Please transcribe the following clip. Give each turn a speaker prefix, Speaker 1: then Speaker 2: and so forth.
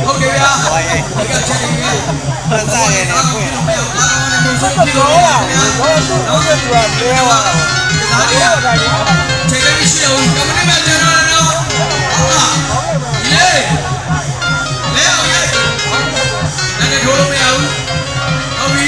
Speaker 1: ဟုတ်ကဲ့ဗျာဟုတ်ကဲ့ချက်နေဖန်စားရတယ်ဖွင့်တော့ချက်လေးရှိအောင်ကမ္ဘာနဲ့ကျွန်တော်တို့ရေးလဲအောင်ရေးလည်းထိုးလို့မရဘူးဟုတ်ပြီ